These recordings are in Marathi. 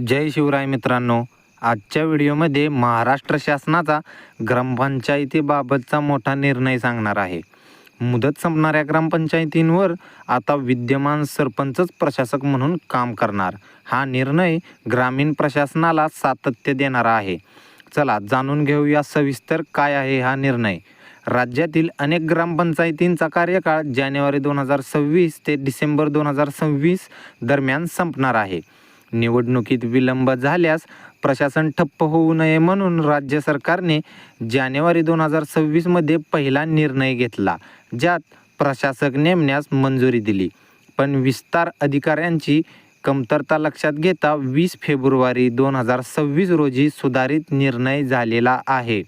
जय शिवराय मित्रांनो, आजच्या व्हिडिओमध्ये महाराष्ट्र शासनाचा ग्रामपंचायतीबाबतचा मोठा निर्णय सांगणार आहे. मुदत संपणाऱ्या ग्रामपंचायतींवर आता विद्यमान सरपंचच प्रशासक म्हणून काम करणार. हा निर्णय ग्रामीण प्रशासनाला सातत्य देणारा आहे. चला जाणून घेऊया सविस्तर काय आहे हा निर्णय. राज्यातील अनेक ग्रामपंचायतींचा कार्यकाळ जानेवारी 2026 ते डिसेंबर 2026 दरम्यान संपणार आहे. निवडणुकीत विलंब झाल्यास प्रशासन ठप्प होऊ नये म्हणून राज्य सरकारने जानेवारी 2026 मध्ये पहिला निर्णय घेतला, ज्यात प्रशासक नेमण्यास मंजुरी दिली. पण विस्तार अधिकाऱ्यांची कमतरता लक्षात घेता 20 फेब्रुवारी 2026 रोजी सुधारित निर्णय झालेला आहे.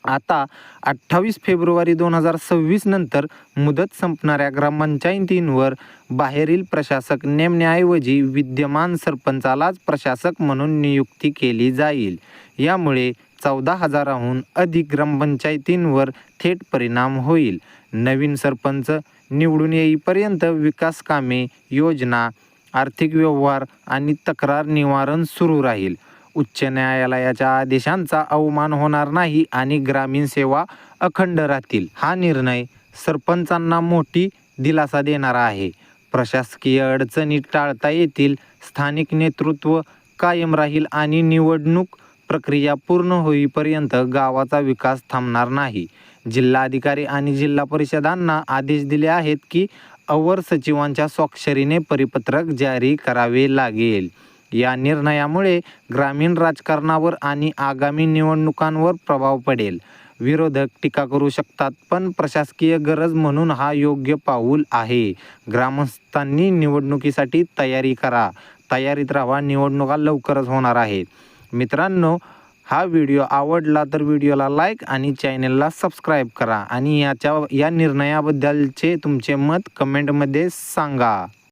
आता 28 फेब्रुवारी 2026 नंतर मुदत संपणाऱ्या ग्रामपंचायतींवर बाहेरील प्रशासक नेमण्याऐवजी विद्यमान सरपंचालाच प्रशासक म्हणून नियुक्ती केली जाईल. यामुळे 14,000हून अधिक ग्रामपंचायतींवर थेट परिणाम होईल. नवीन सरपंच निवडून येईपर्यंत विकास कामे, योजना, आर्थिक व्यवहार आणि तक्रार निवारण सुरू राहील. उच्च न्यायालयाच्या आदेशांचा अवमान होणार नाही आणि ग्रामीण सेवा अखंड राहतील. हा निर्णय सरपंचांना मोठी दिलासा देणारा आहे. प्रशासकीय अडचणी टाळता येतील, स्थानिक नेतृत्व कायम राहील आणि निवडणूक प्रक्रिया पूर्ण होईपर्यंत गावाचा विकास थांबणार नाही. जिल्हाधिकारी आणि जिल्हा परिषदांना आदेश दिले आहेत की अवर सचिवांच्या स्वाक्षरीने परिपत्रक जारी करावे लागेल. या निर्णयामुळे ग्रामीण राजकारणावर आणि आगामी निवडणुकांवर प्रभाव पडेल. विरोधक टीका करू शकतात, पण प्रशासकीय गरज म्हणून हा योग्य पाऊल आहे. ग्रामस्थांनी निवडणुकीसाठी तयारी करा, तयारीत राहा. निवडणुका लवकरच होणार आहेत. मित्रांनो, हा व्हिडिओ आवडला तर व्हिडिओला लाईक आणि चॅनलला सबस्क्राईब करा आणि या निर्णयाबद्दलचे तुमचे मत कमेंटमध्ये सांगा.